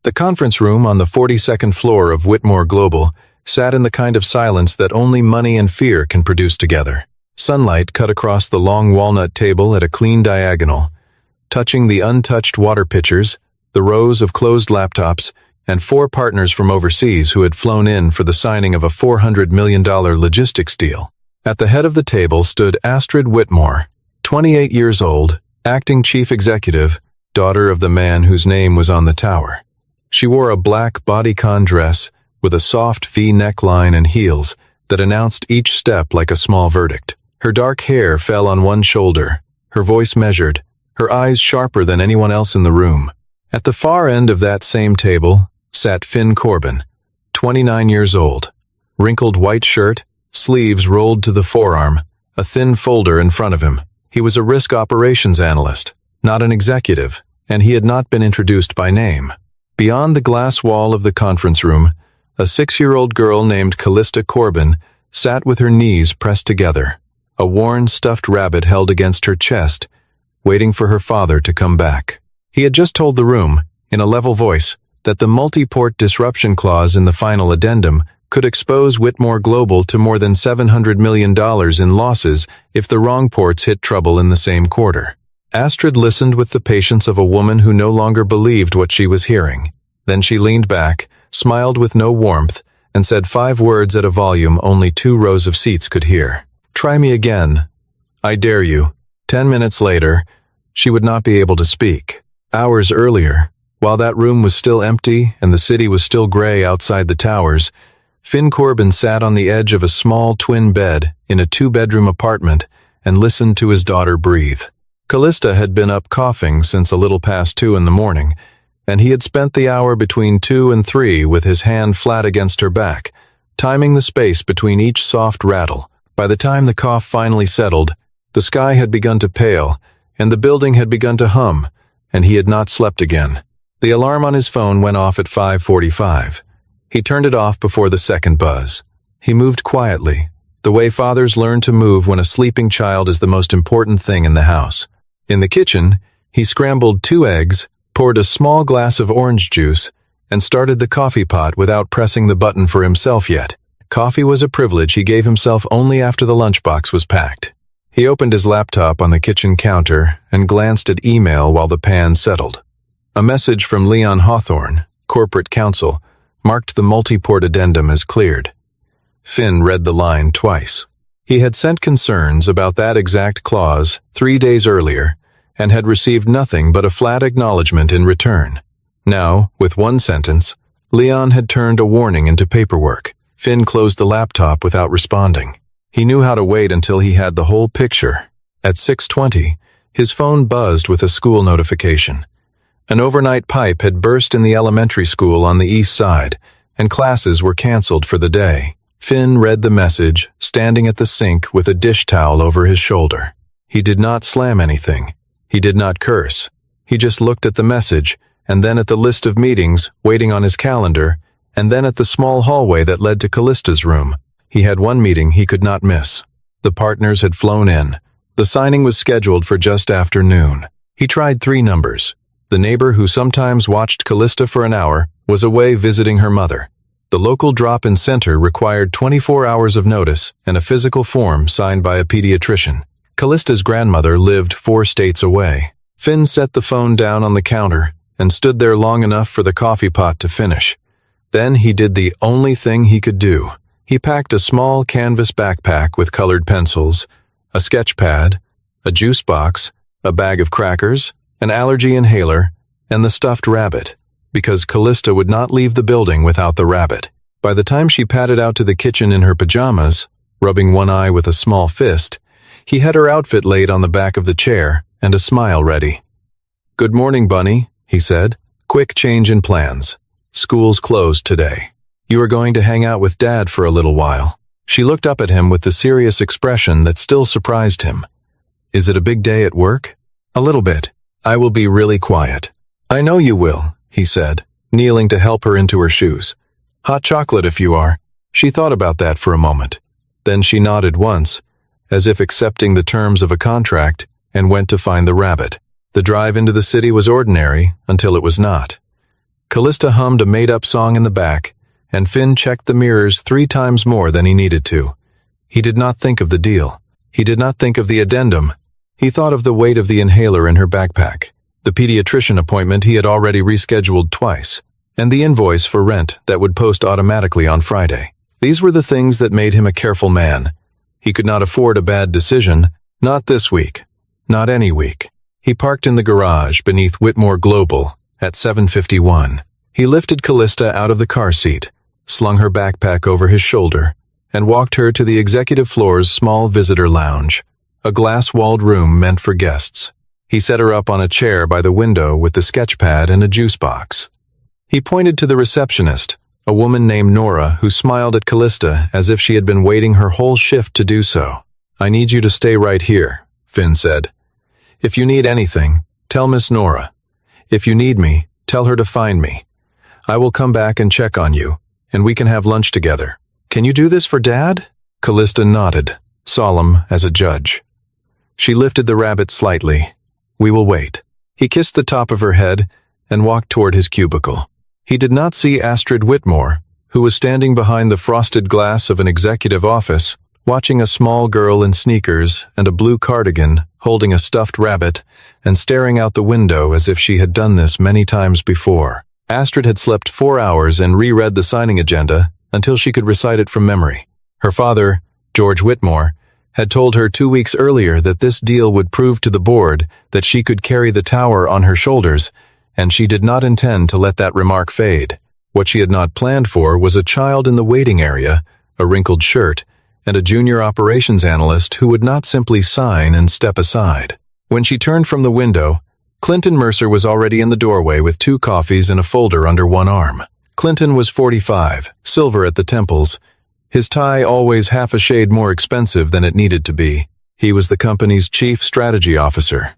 The conference room on the 42nd floor of Whitmore Global sat in the kind of silence that only money and fear can produce together. Sunlight cut across the long walnut table at a clean diagonal, touching the untouched water pitchers, the rows of closed laptops, and 4 partners from overseas who had flown in for the signing of a $400 million logistics deal. At the head of the table stood Astrid Whitmore, 28 years old, acting chief executive, daughter of the man whose name was on the tower. She wore a black bodycon dress with a soft V neckline and heels that announced each step like a small verdict. Her dark hair fell on one shoulder, her voice measured, her eyes sharper than anyone else in the room. At the far end of that same table sat Finn Corbin, 29 years old, wrinkled white shirt, sleeves rolled to the forearm, a thin folder in front of him. He was a risk operations analyst, not an executive, and he had not been introduced by name. Beyond the glass wall of the conference room, a 6-year-old girl named Kalista Corbin sat with her knees pressed together, a worn stuffed rabbit held against her chest, waiting for her father to come back. He had just told the room, in a level voice, that the multi-port disruption clause in the final addendum could expose Whitmore Global to more than $700 million in losses if the wrong ports hit trouble in the same quarter. Astrid listened with the patience of a woman who no longer believed what she was hearing. Then she leaned back, smiled with no warmth, and said 5 words at a volume only 2 rows of seats could hear. "Try me again. I dare you." 10 minutes later, she would not be able to speak. Hours earlier, while that room was still empty and the city was still gray outside the towers, Finn Corbin sat on the edge of a small twin bed in a 2-bedroom apartment and listened to his daughter breathe. Kalista had been up coughing since a little past 2 in the morning, and he had spent the hour between 2 and 3 with his hand flat against her back, timing the space between each soft rattle. By the time the cough finally settled, the sky had begun to pale, and the building had begun to hum, and he had not slept again. The alarm on his phone went off at 5:45. He turned it off before the second buzz. He moved quietly, the way fathers learn to move when a sleeping child is the most important thing in the house. In the kitchen, he scrambled 2 eggs, poured a small glass of orange juice, and started the coffee pot without pressing the button for himself yet. Coffee was a privilege he gave himself only after the lunchbox was packed. He opened his laptop on the kitchen counter and glanced at email while the pan settled. A message from Leon Hawthorne, corporate counsel, marked the multi-port addendum as cleared. Finn read the line twice. He had sent concerns about that exact clause 3 days earlier and had received nothing but a flat acknowledgement in return. Now, with 1 sentence, Leon had turned a warning into paperwork. Finn closed the laptop without responding. He knew how to wait until he had the whole picture. At 6:20, his phone buzzed with a school notification. An overnight pipe had burst in the elementary school on the east side, and classes were canceled for the day. Finn read the message, standing at the sink with a dish towel over his shoulder. He did not slam anything. He did not curse. He just looked at the message, and then at the list of meetings waiting on his calendar, and then at the small hallway that led to Kalista's room. He had 1 meeting he could not miss. The partners had flown in. The signing was scheduled for just after noon. He tried 3 numbers. The neighbor who sometimes watched Kalista for an hour was away visiting her mother. The local drop-in center required 24 hours of notice and a physical form signed by a pediatrician. Kalista's grandmother lived 4 states away. Finn set the phone down on the counter and stood there long enough for the coffee pot to finish. Then he did the only thing he could do. He packed a small canvas backpack with colored pencils, a sketch pad, a juice box, a bag of crackers, an allergy inhaler, and the stuffed rabbit, because Kalista would not leave the building without the rabbit. By the time she padded out to the kitchen in her pajamas, rubbing one eye with a small fist, he had her outfit laid on the back of the chair and a smile ready. "Good morning, Bunny," he said. "Quick change in plans. School's closed today. You are going to hang out with Dad for a little while." She looked up at him with the serious expression that still surprised him. "Is it a big day at work?" "A little bit. I will be really quiet." "I know you will," he said, kneeling to help her into her shoes. "Hot chocolate if you are." She thought about that for a moment. Then she nodded once, as if accepting the terms of a contract, and went to find the rabbit. The drive into the city was ordinary until it was not. Kalista hummed a made-up song in the back, and Finn checked the mirrors 3 times more than he needed to. He did not think of the deal. He did not think of the addendum. He thought of the weight of the inhaler in her backpack, the pediatrician appointment he had already rescheduled twice, and the invoice for rent that would post automatically on Friday. These were the things that made him a careful man. He could not afford a bad decision, not this week, not any week. He parked in the garage beneath Whitmore Global at 7:51. He lifted Kalista out of the car seat, slung her backpack over his shoulder, and walked her to the executive floor's small visitor lounge, a glass-walled room meant for guests. He set her up on a chair by the window with the sketchpad and a juice box. He pointed to the receptionist, a woman named Nora, who smiled at Kalista as if she had been waiting her whole shift to do so. "I need you to stay right here," Finn said. "If you need anything, tell Miss Nora. If you need me, tell her to find me. I will come back and check on you, and we can have lunch together. Can you do this for Dad?" Kalista nodded, solemn as a judge. She lifted the rabbit slightly. "We will wait." He kissed the top of her head and walked toward his cubicle. He did not see Astrid Whitmore, who was standing behind the frosted glass of an executive office, watching a small girl in sneakers and a blue cardigan holding a stuffed rabbit and staring out the window as if she had done this many times before. Astrid had slept 4 hours and reread the signing agenda until she could recite it from memory. Her father, George Whitmore, had told her 2 weeks earlier that this deal would prove to the board that she could carry the tower on her shoulders, and she did not intend to let that remark fade. What she had not planned for was a child in the waiting area, a wrinkled shirt, and a junior operations analyst who would not simply sign and step aside. When she turned from the window, Clinton Mercer was already in the doorway with 2 coffees and a folder under one arm. Clinton was 45, silver at the temples, his tie always half a shade more expensive than it needed to be. He was the company's chief strategy officer,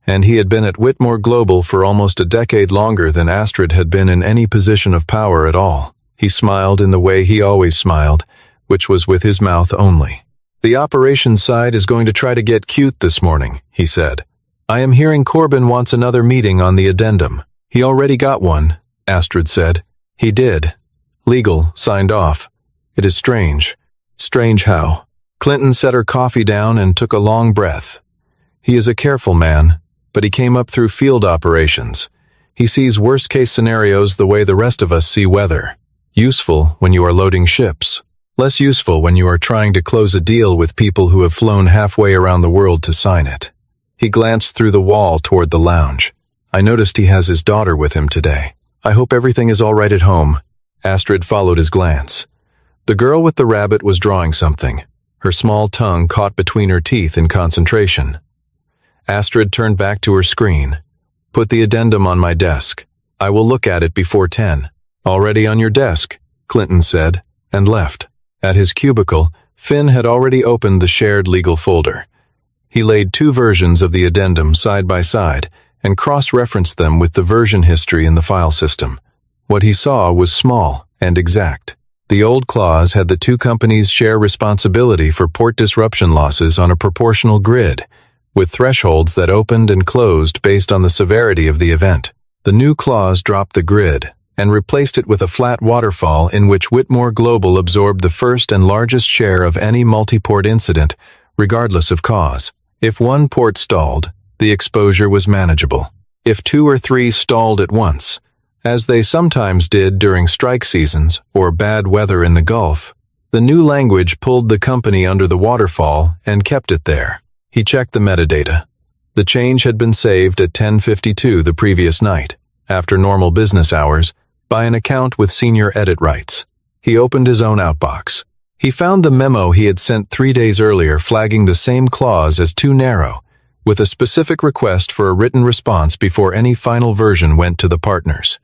and he had been at Whitmore Global for almost a decade longer than Astrid had been in any position of power at all. He smiled in the way he always smiled, which was with his mouth only. "The operations side is going to try to get cute this morning," he said. "I am hearing Corbin wants another meeting on the addendum." "He already got one," Astrid said. "He did. Legal signed off. It is strange." "Strange how?" Clinton set her coffee down and took a long breath. "He is a careful man, but he came up through field operations. He sees worst-case scenarios the way the rest of us see weather. Useful when you are loading ships. Less useful when you are trying to close a deal with people who have flown halfway around the world to sign it." He glanced through the wall toward the lounge. "I noticed he has his daughter with him today. I hope everything is all right at home." Astrid followed his glance. The girl with the rabbit was drawing something, her small tongue caught between her teeth in concentration. Astrid turned back to her screen. "Put the addendum on my desk. I will look at it before 10. "Already on your desk," Clinton said, and left. At his cubicle, Finn had already opened the shared legal folder. He laid 2 versions of the addendum side by side and cross-referenced them with the version history in the file system. What he saw was small and exact. The old clause had the 2 companies share responsibility for port disruption losses on a proportional grid, with thresholds that opened and closed based on the severity of the event. The new clause dropped the grid and replaced it with a flat waterfall in which Whitmore Global absorbed the first and largest share of any multi-port incident, regardless of cause. If one port stalled, the exposure was manageable. If 2 or 3 stalled at once, as they sometimes did during strike seasons or bad weather in the Gulf, the new language pulled the company under the waterfall and kept it there. He checked the metadata. The change had been saved at 10:52 the previous night, after normal business hours, by an account with senior edit rights. He opened his own outbox. He found the memo he had sent 3 days earlier flagging the same clause as too narrow, with a specific request for a written response before any final version went to the partners.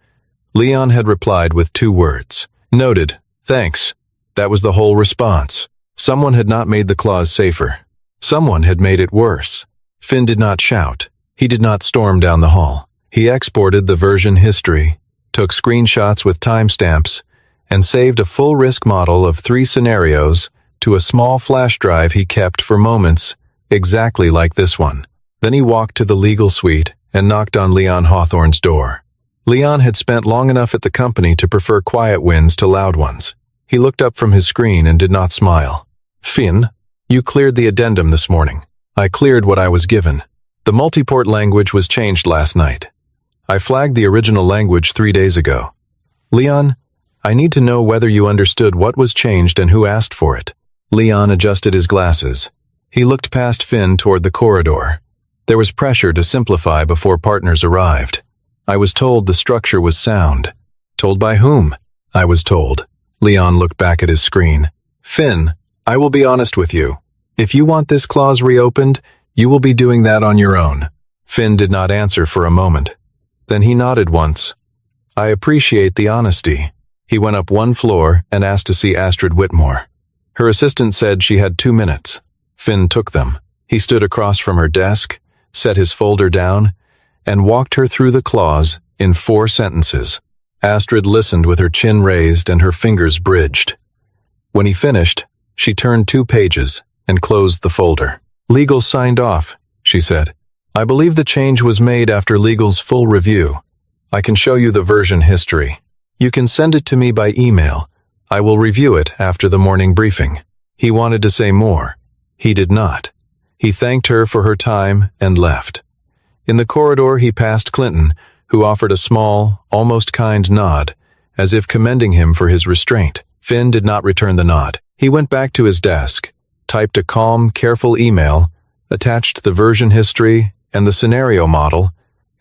Leon had replied with 2 words. "Noted. Thanks." That was the whole response. Someone had not made the clause safer. Someone had made it worse. Finn did not shout. He did not storm down the hall. He exported the version history, took screenshots with timestamps, and saved a full risk model of 3 scenarios to a small flash drive he kept for moments, exactly like this one. Then he walked to the legal suite and knocked on Leon Hawthorne's door. Leon had spent long enough at the company to prefer quiet wins to loud ones. He looked up from his screen and did not smile. "Finn, you cleared the addendum this morning." "I cleared what I was given. The multiport language was changed last night. I flagged the original language 3 days ago. Leon, I need to know whether you understood what was changed and who asked for it." Leon adjusted his glasses. He looked past Finn toward the corridor. There was pressure to simplify before partners arrived. "I was told the structure was sound." "Told by whom?" "I was told." Leon looked back at his screen. "Finn, I will be honest with you. If you want this clause reopened, you will be doing that on your own." Finn did not answer for a moment. Then he nodded once. "I appreciate the honesty." He went up one floor and asked to see Astrid Whitmore. Her assistant said she had 2 minutes. Finn took them. He stood across from her desk, set his folder down, and walked her through the clause in 4 sentences. Astrid listened with her chin raised and her fingers bridged. When he finished, she turned 2 pages and closed the folder. "Legal signed off," she said. "I believe the change was made after legal's full review. I can show you the version history. You can send it to me by email. I will review it after the morning briefing." He wanted to say more. He did not. He thanked her for her time and left. In the corridor he passed Clinton, who offered a small, almost kind nod, as if commending him for his restraint. Finn did not return the nod. He went back to his desk, typed a calm, careful email, attached the version history and the scenario model,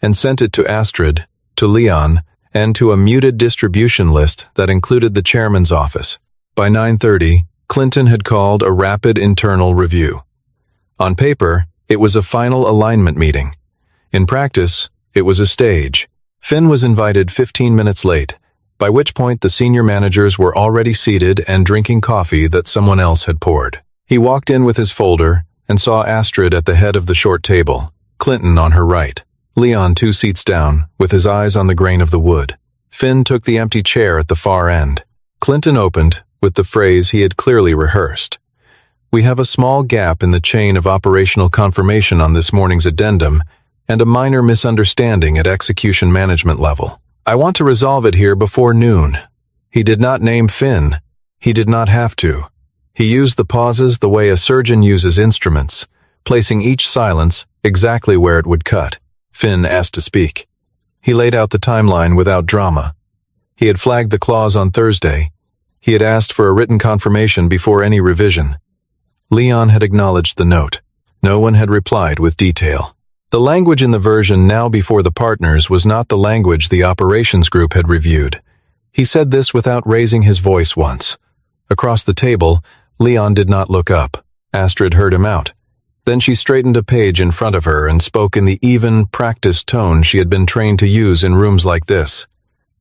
and sent it to Astrid, to Leon, and to a muted distribution list that included the chairman's office. By 9:30, Clinton had called a rapid internal review. On paper, it was a final alignment meeting. In practice, it was a stage. Finn was invited 15 minutes late, by which point the senior managers were already seated and drinking coffee that someone else had poured. He walked in with his folder and saw Astrid at the head of the short table, Clinton on her right, Leon 2 seats down, with his eyes on the grain of the wood. Finn took the empty chair at the far end. Clinton opened with the phrase he had clearly rehearsed. "We have a small gap in the chain of operational confirmation on this morning's addendum and a minor misunderstanding at execution management level. I want to resolve it here before noon." He did not name Finn. He did not have to. He used the pauses the way a surgeon uses instruments, placing each silence exactly where it would cut. Finn asked to speak. He laid out the timeline without drama. He had flagged the clause on Thursday. He had asked for a written confirmation before any revision. Leon had acknowledged the note. No one had replied with detail. The language in the version now before the partners was not the language the operations group had reviewed. He said this without raising his voice once. Across the table, Leon did not look up. Astrid heard him out. Then she straightened a page in front of her and spoke in the even, practiced tone she had been trained to use in rooms like this.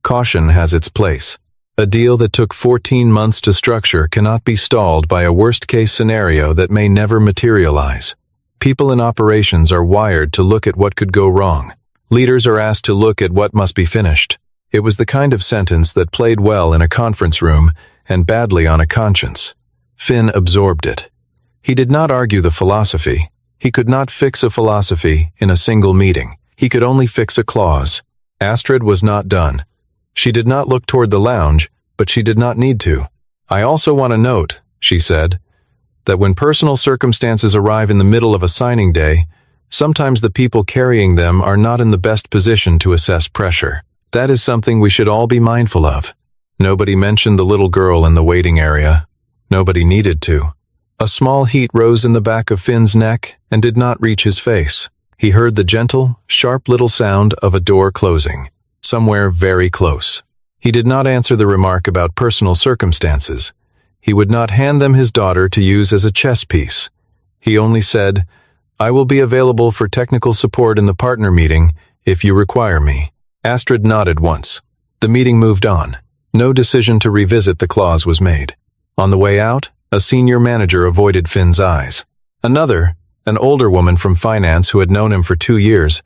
"Caution has its place. A deal that took 14 months to structure cannot be stalled by a worst-case scenario that may never materialize. People in operations are wired to look at what could go wrong. Leaders are asked to look at what must be finished." It was the kind of sentence that played well in a conference room and badly on a conscience. Finn absorbed it. He did not argue the philosophy. He could not fix a philosophy in a single meeting. He could only fix a clause. Astrid was not done. She did not look toward the lounge, but she did not need to. "I also want to note," she said, "that when personal circumstances arrive in the middle of a signing day, sometimes the people carrying them are not in the best position to assess pressure. That is something we should all be mindful of." Nobody mentioned the little girl in the waiting area. Nobody needed to. A small heat rose in the back of Finn's neck and did not reach his face. He heard the gentle, sharp little sound of a door closing, somewhere very close. He did not answer the remark about personal circumstances. He would not hand them his daughter to use as a chess piece. He only said, "I will be available for technical support in the partner meeting if you require me." Astrid nodded once. The meeting moved on. No decision to revisit the clause was made. On the way out, a senior manager avoided Finn's eyes. Another, an older woman from finance who had known him for 2 years,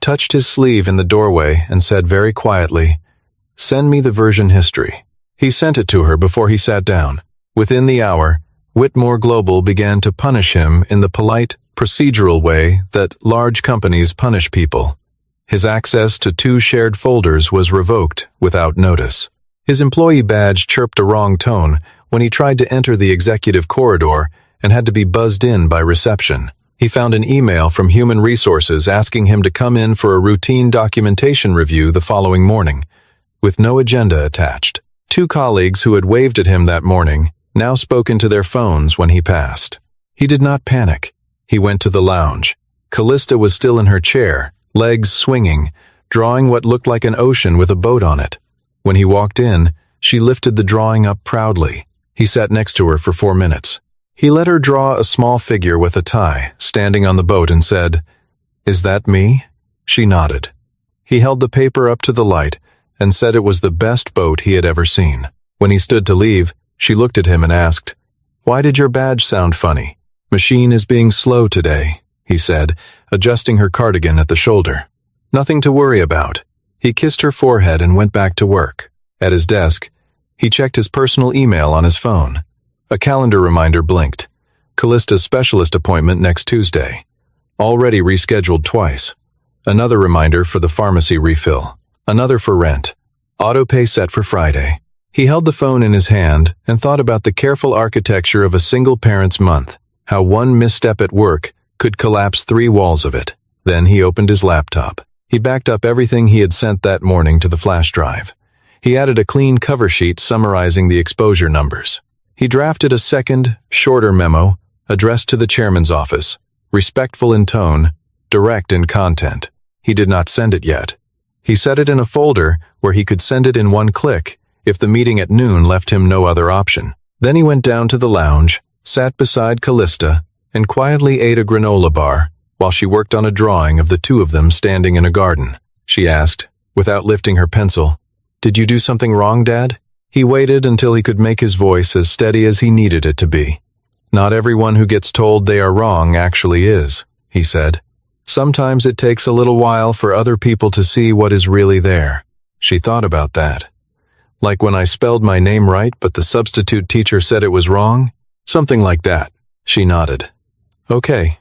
touched his sleeve in the doorway and said very quietly, "Send me the version history." He sent it to her before he sat down. Within the hour, Whitmore Global began to punish him in the polite, procedural way that large companies punish people. His access to 2 shared folders was revoked without notice. His employee badge chirped a wrong tone when he tried to enter the executive corridor and had to be buzzed in by reception. He found an email from Human Resources asking him to come in for a routine documentation review the following morning, with no agenda attached. 2 colleagues who had waved at him that morning now spoke into their phones when he passed. He did not panic. He went to the lounge. Kalista was still in her chair, legs swinging, drawing what looked like an ocean with a boat on it. When he walked in, she lifted the drawing up proudly. He sat next to her for 4 minutes. He let her draw a small figure with a tie, standing on the boat, and said, "Is that me?" She nodded. He held the paper up to the light and said it was the best boat he had ever seen. When he stood to leave, she looked at him and asked, "Why did your badge sound funny?" "Machine is being slow today," he said, adjusting her cardigan at the shoulder. "Nothing to worry about." He kissed her forehead and went back to work. At his desk, he checked his personal email on his phone. A calendar reminder blinked. Kalista's specialist appointment next Tuesday. Already rescheduled twice. Another reminder for the pharmacy refill. Another for rent. Auto-pay set for Friday. He held the phone in his hand and thought about the careful architecture of a single parent's month, how one misstep at work could collapse 3 walls of it. Then he opened his laptop. He backed up everything he had sent that morning to the flash drive. He added a clean cover sheet summarizing the exposure numbers. He drafted a second, shorter memo addressed to the chairman's office, respectful in tone, direct in content. He did not send it yet. He set it in a folder where he could send it in 1 click if the meeting at noon left him no other option. Then he went down to the lounge, sat beside Kalista, and quietly ate a granola bar while she worked on a drawing of the 2 of them standing in a garden. She asked, without lifting her pencil, "Did you do something wrong, Dad?" He waited until he could make his voice as steady as he needed it to be. "Not everyone who gets told they are wrong actually is," he said. "Sometimes it takes a little while for other people to see what is really there." She thought about that. "Like when I spelled my name right but the substitute teacher said it was wrong? Something like that." She nodded. "Okay."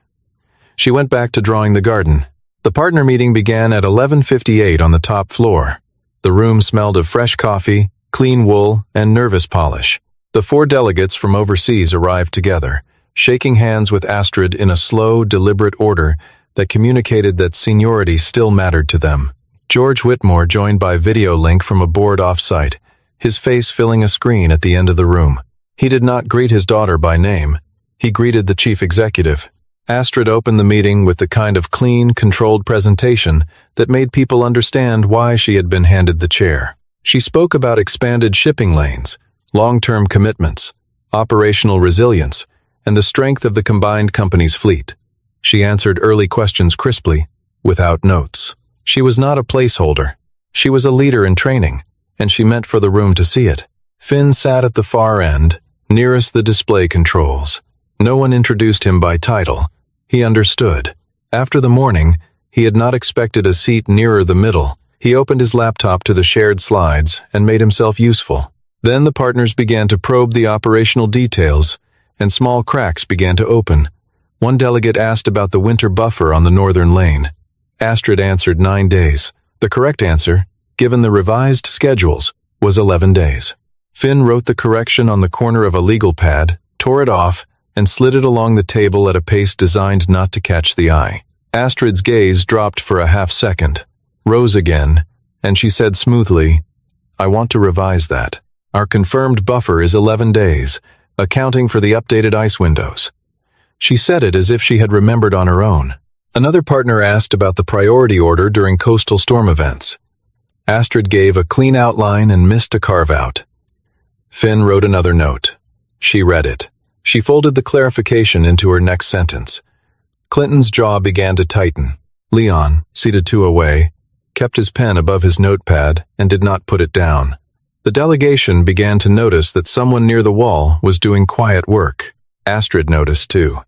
She went back to drawing the garden. The partner meeting began at 11:58 on the top floor. The room smelled of fresh coffee, clean wool, and nervous polish. The 4 delegates from overseas arrived together, shaking hands with Astrid in a slow, deliberate order that communicated that seniority still mattered to them. George Whitmore joined by video link from a board off-site, his face filling a screen at the end of the room. He did not greet his daughter by name. He greeted the chief executive. Astrid opened the meeting with the kind of clean, controlled presentation that made people understand why she had been handed the chair. She spoke about expanded shipping lanes, long-term commitments, operational resilience, and the strength of the combined company's fleet. She answered early questions crisply, without notes. She was not a placeholder. She was a leader in training, and she meant for the room to see it. Finn sat at the far end, nearest the display controls. No one introduced him by title. He understood. After the morning, he had not expected a seat nearer the middle. He opened his laptop to the shared slides and made himself useful. Then the partners began to probe the operational details, and small cracks began to open. One delegate asked about the winter buffer on the northern lane. Astrid answered 9 days. The correct answer, given the revised schedules, was 11 days. Finn wrote the correction on the corner of a legal pad, tore it off, and slid it along the table at a pace designed not to catch the eye. Astrid's gaze dropped for a half-second, rose again, and she said smoothly, "I want to revise that. Our confirmed buffer is 11 days, accounting for the updated ice windows." She said it as if she had remembered on her own. Another partner asked about the priority order during coastal storm events. Astrid gave a clean outline and missed a carve-out. Finn wrote another note. She read it. She folded the clarification into her next sentence. Clinton's jaw began to tighten. Leon, seated 2 away, kept his pen above his notepad and did not put it down. The delegation began to notice that someone near the wall was doing quiet work. Astrid noticed too.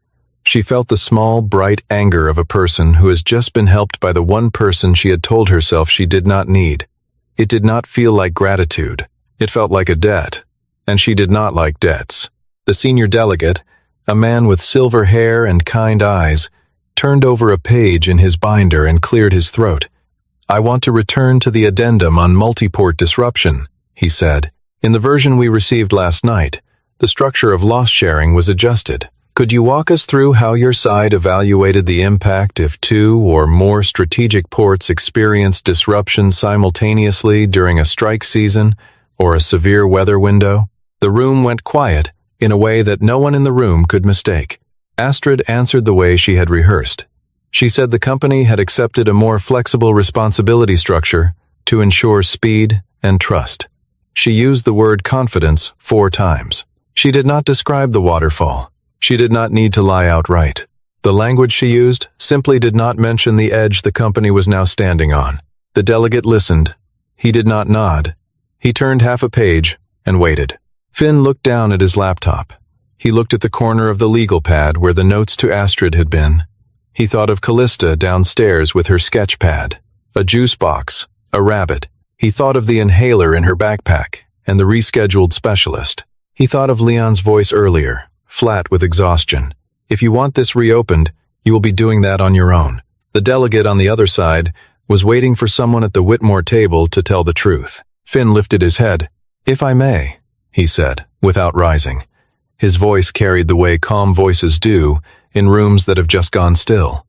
She felt the small, bright anger of a person who has just been helped by the one person she had told herself she did not need. It did not feel like gratitude. It felt like a debt, and she did not like debts. The senior delegate, a man with silver hair and kind eyes, turned over a page in his binder and cleared his throat. "I want to return to the addendum on multiport disruption," he said. "In the version we received last night, the structure of loss sharing was adjusted. Could you walk us through how your side evaluated the impact if two or more strategic ports experienced disruption simultaneously during a strike season or a severe weather window?" The room went quiet in a way that no one in the room could mistake. Astrid answered the way she had rehearsed. She said the company had accepted a more flexible responsibility structure to ensure speed and trust. She used the word confidence 4 times. She did not describe the waterfall. She did not need to lie outright. The language she used simply did not mention the edge the company was now standing on. The delegate listened. He did not nod. He turned half a page and waited. Finn looked down at his laptop. He looked at the corner of the legal pad where the notes to Astrid had been. He thought of Kalista downstairs with her sketch pad, a juice box, a rabbit. He thought of the inhaler in her backpack and the rescheduled specialist. He thought of Leon's voice earlier, flat with exhaustion. "If you want this reopened, you will be doing that on your own." The delegate on the other side was waiting for someone at the Whitmore table to tell the truth. Finn lifted his head. "If I may," he said, without rising. His voice carried the way calm voices do in rooms that have just gone still.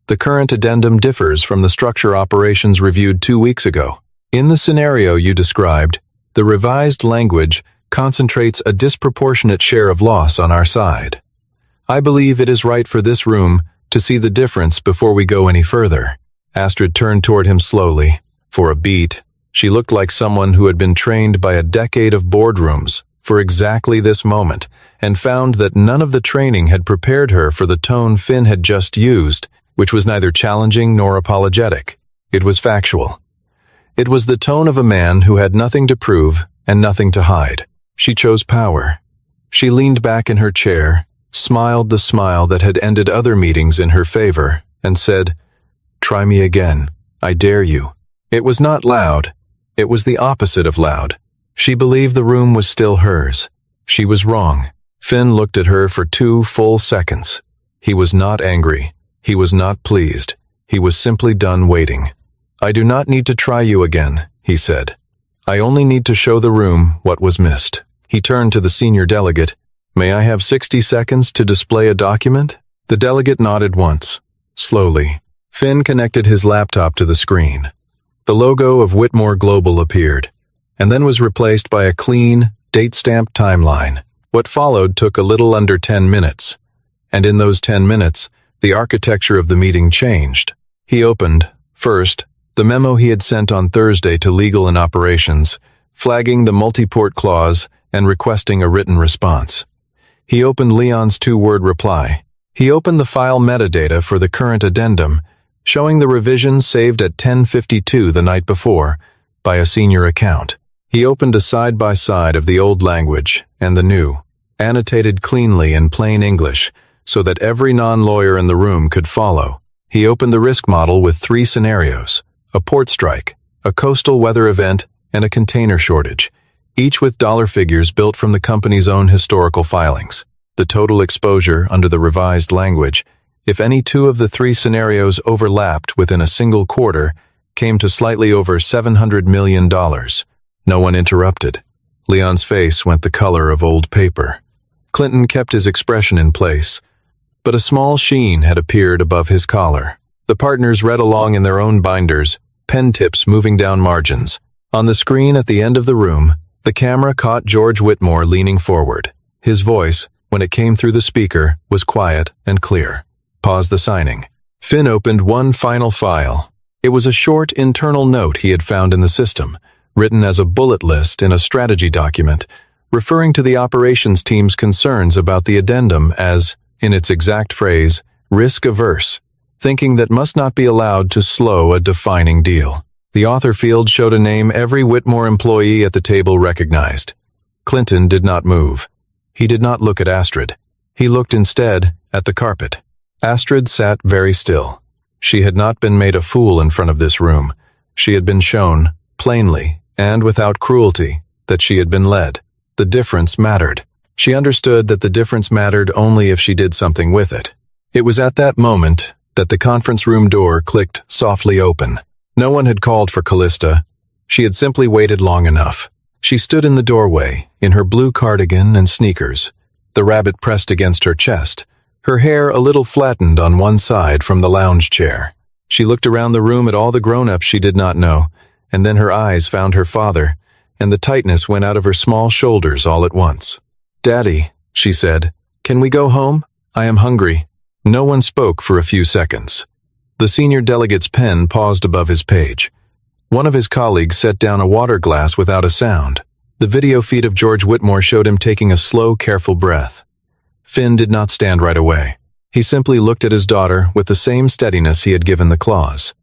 "The current addendum differs from the structure operations reviewed 2 weeks ago. In the scenario you described, the revised language concentrates a disproportionate share of loss on our side. I believe it is right for this room to see the difference before we go any further." Astrid turned toward him slowly. For a beat, she looked like someone who had been trained by a decade of boardrooms for exactly this moment, and found that none of the training had prepared her for the tone Finn had just used, which was neither challenging nor apologetic. It was factual. It was the tone of a man who had nothing to prove and nothing to hide. She chose power. She leaned back in her chair, smiled the smile that had ended other meetings in her favor, and said, "Try me again. I dare you." It was not loud. It was the opposite of loud. She believed the room was still hers. She was wrong. Finn looked at her for 2 full seconds. He was not angry. He was not pleased. He was simply done waiting. "I do not need to try you again," he said. "I only need to show the room what was missed." He turned to the senior delegate. "May I have 60 seconds to display a document?" The delegate nodded once. Slowly, Finn connected his laptop to the screen. The logo of Whitmore Global appeared, and then was replaced by a clean, date-stamped timeline. What followed took a little under 10 minutes, and in those 10 minutes, the architecture of the meeting changed. He opened, first, the memo he had sent on Thursday to Legal and Operations, flagging the multiport clause and requesting a written response. He opened Leon's 2-word reply. He opened the file metadata for the current addendum, showing the revisions saved at 10:52 the night before by a senior account. He opened a side-by-side of the old language and the new, annotated cleanly in plain English so that every non-lawyer in the room could follow. He opened the risk model with 3 scenarios: a port strike, a coastal weather event, and a container shortage, each with dollar figures built from the company's own historical filings. The total exposure under the revised language, if any 2 of the 3 scenarios overlapped within a single quarter, came to slightly over $700 million. No one interrupted. Leon's face went the color of old paper. Clinton kept his expression in place, but a small sheen had appeared above his collar. The partners read along in their own binders, pen tips moving down margins. On the screen at the end of the room, the camera caught George Whitmore leaning forward. His voice, when it came through the speaker, was quiet and clear. "Pause the signing." Finn opened one final file. It was a short internal note he had found in the system, written as a bullet list in a strategy document, referring to the operations team's concerns about the addendum as, in its exact phrase, risk-averse, thinking that must not be allowed to slow a defining deal. The author field showed a name every Whitmore employee at the table recognized. Clinton did not move. He did not look at Astrid. He looked instead at the carpet. Astrid sat very still. She had not been made a fool in front of this room. She had been shown, plainly, and without cruelty, that she had been led. The difference mattered. She understood that the difference mattered only if she did something with it. It was at that moment that the conference room door clicked softly open. No one had called for Kalista. She had simply waited long enough. She stood in the doorway, in her blue cardigan and sneakers, the rabbit pressed against her chest, her hair a little flattened on one side from the lounge chair. She looked around the room at all the grown-ups she did not know, and then her eyes found her father, and the tightness went out of her small shoulders all at once. "Daddy," she said, "can we go home? I am hungry." No one spoke for a few seconds. The senior delegate's pen paused above his page. One of his colleagues set down a water glass without a sound. The video feed of George Whitmore showed him taking a slow, careful breath. Finn did not stand right away. He simply looked at his daughter with the same steadiness he had given the claws.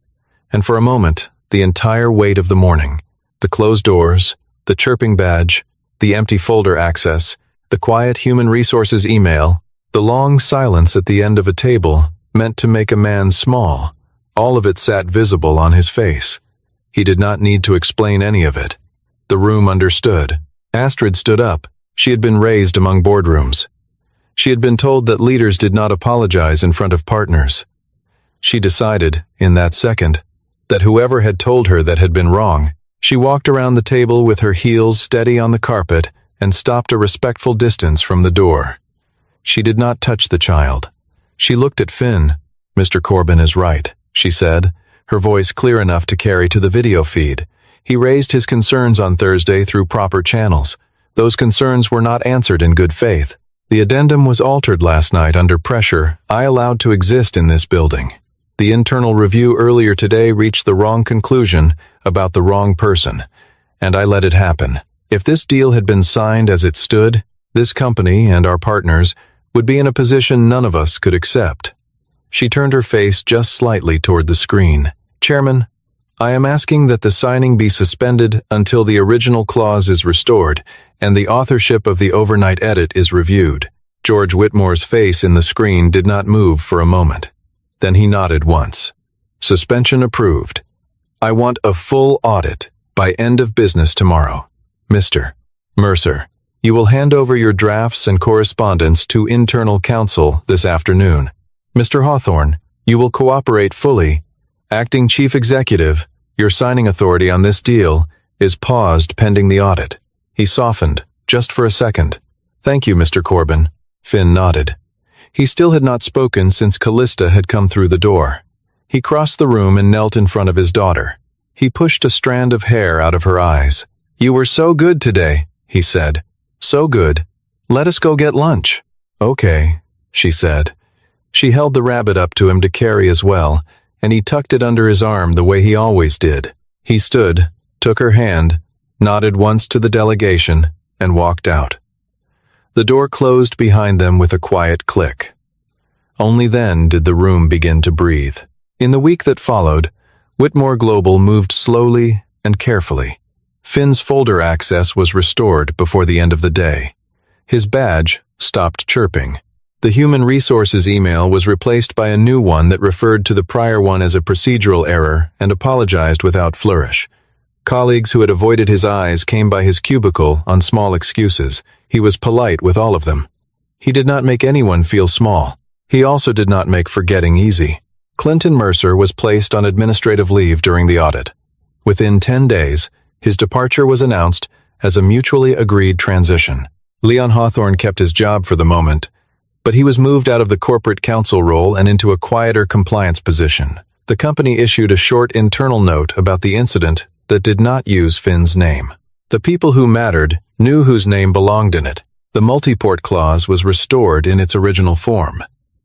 And for a moment, the entire weight of the morning, the closed doors, the chirping badge, the empty folder access, the quiet human resources email, the long silence at the end of a table meant to make a man small, all of it sat visible on his face. He did not need to explain any of it. The room understood. Astrid stood up. She had been raised among boardrooms. She had been told that leaders did not apologize in front of partners. She decided, in that second, that whoever had told her that had been wrong. She walked around the table with her heels steady on the carpet and stopped a respectful distance from the door. She did not touch the child. She looked at Finn. "Mr. Corbin is right," she said, her voice clear enough to carry to the video feed. He raised his concerns on Thursday through proper channels. Those concerns were not answered in good faith. The addendum was altered last night under pressure I allowed to exist in this building. The internal review earlier today reached the wrong conclusion about the wrong person, and I let it happen. If this deal had been signed as it stood, this company and our partners would be in a position none of us could accept. She turned her face just slightly toward the screen. "Chairman, I am asking that the signing be suspended until the original clause is restored and the authorship of the overnight edit is reviewed." George Whitmore's face in the screen did not move for a moment. Then he nodded once. "Suspension approved. I want a full audit by end of business tomorrow. Mr. Mercer, you will hand over your drafts and correspondence to internal counsel this afternoon. Mr. Hawthorne, you will cooperate fully. Acting Chief Executive, your signing authority on this deal is paused pending the audit." He softened, just for a second. "Thank you, Mr. Corbin." Finn nodded. He still had not spoken since Kalista had come through the door. He crossed the room and knelt in front of his daughter. He pushed a strand of hair out of her eyes. "You were so good today," he said. "So good. Let us go get lunch." "Okay," she said. She held the rabbit up to him to carry as well, and he tucked it under his arm the way he always did. He stood, took her hand, nodded once to the delegation, and walked out. The door closed behind them with a quiet click. Only then did the room begin to breathe. In the week that followed, Whitmore Global moved slowly and carefully. Finn's folder access was restored before the end of the day. His badge stopped chirping. The human resources email was replaced by a new one that referred to the prior one as a procedural error and apologized without flourish. Colleagues who had avoided his eyes came by his cubicle on small excuses. He was polite with all of them. He did not make anyone feel small. He also did not make forgetting easy. Clinton Mercer was placed on administrative leave during the audit. Within 10 days, his departure was announced as a mutually agreed transition. Leon Hawthorne kept his job for the moment, but he was moved out of the corporate counsel role and into a quieter compliance position. The company issued a short internal note about the incident that did not use Finn's name. The people who mattered knew whose name belonged in it. The multi-port clause was restored in its original form.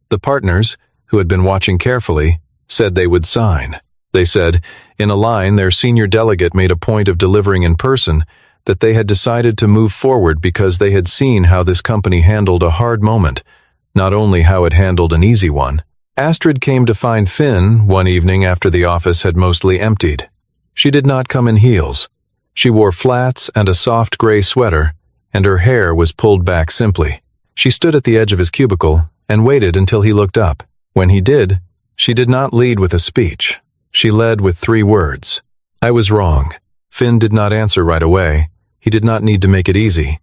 The partners, who had been watching carefully, said they would sign. They said, in a line their senior delegate made a point of delivering in person, that they had decided to move forward because they had seen how this company handled a hard moment, not only how it handled an easy one. Astrid came to find Finn one evening after the office had mostly emptied. She did not come in heels. She wore flats and a soft gray sweater, and her hair was pulled back simply. She stood at the edge of his cubicle and waited until he looked up. When he did, she did not lead with a speech. She led with 3 words. "I was wrong." Finn did not answer right away. He did not need to make it easy.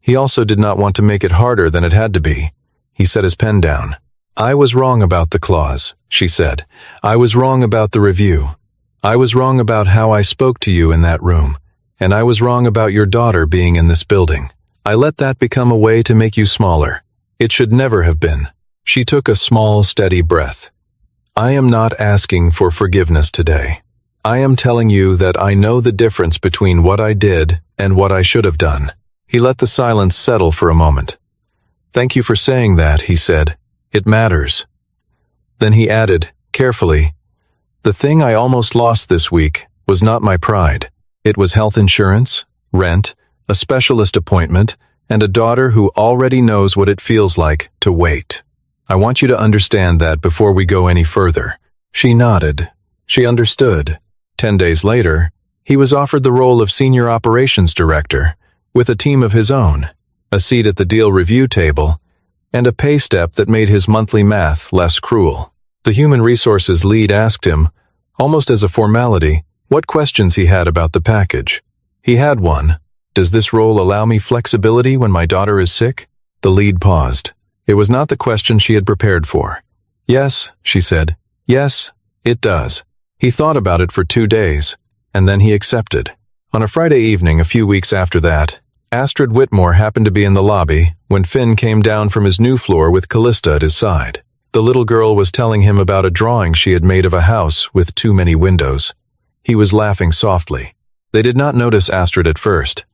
He also did not want to make it harder than it had to be. He set his pen down. "I was wrong about the clause," she said. "I was wrong about the review. I was wrong about how I spoke to you in that room, and I was wrong about your daughter being in this building. I let that become a way to make you smaller. It should never have been." She took a small, steady breath. "I am not asking for forgiveness today. I am telling you that I know the difference between what I did and what I should have done." He let the silence settle for a moment. "Thank you for saying that," he said. "It matters." Then he added, carefully, "The thing I almost lost this week was not my pride. It was health insurance, rent, a specialist appointment, and a daughter who already knows what it feels like to wait. I want you to understand that before we go any further." She nodded. She understood. 10 days later, he was offered the role of Senior Operations Director, with a team of his own, a seat at the deal review table, and a pay step that made his monthly math less cruel. The human resources lead asked him, almost as a formality, what questions he had about the package. He had one. "Does this role allow me flexibility when my daughter is sick?" The lead paused. It was not the question she had prepared for. "Yes," she said. "Yes, it does." He thought about it for 2 days, and then he accepted. On a Friday evening a few weeks after that, Astrid Whitmore happened to be in the lobby when Finn came down from his new floor with Kalista at his side. The little girl was telling him about a drawing she had made of a house with too many windows. He was laughing softly. They did not notice Astrid at first.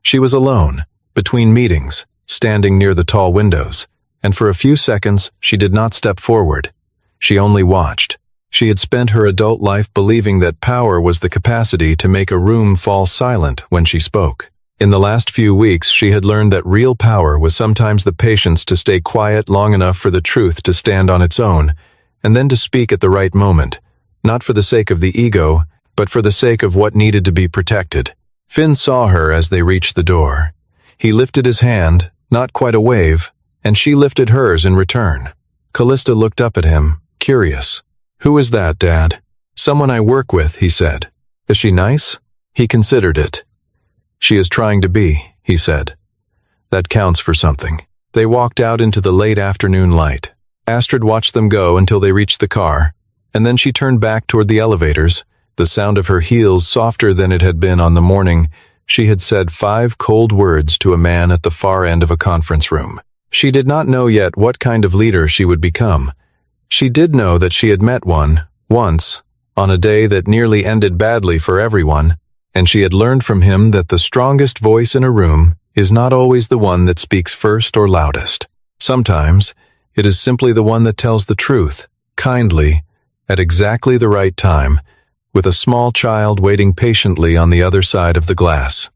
She was alone, between meetings, standing near the tall windows, and for a few seconds she did not step forward. She only watched. She had spent her adult life believing that power was the capacity to make a room fall silent when she spoke. In the last few weeks, she had learned that real power was sometimes the patience to stay quiet long enough for the truth to stand on its own, and then to speak at the right moment, not for the sake of the ego, but for the sake of what needed to be protected. Finn saw her as they reached the door. He lifted his hand, not quite a wave, and she lifted hers in return. Kalista looked up at him, curious. "Who is that, Dad?" "Someone I work with," he said. "Is she nice?" He considered it. "She is trying to be," he said. "That counts for something." They walked out into the late afternoon light. Astrid watched them go until they reached the car, and then she turned back toward the elevators, the sound of her heels softer than it had been on the morning she had said 5 cold words to a man at the far end of a conference room. She did not know yet what kind of leader she would become. She did know that she had met one, once, on a day that nearly ended badly for everyone, and she had learned from him that the strongest voice in a room is not always the one that speaks first or loudest. Sometimes, it is simply the one that tells the truth, kindly, at exactly the right time, with a small child waiting patiently on the other side of the glass.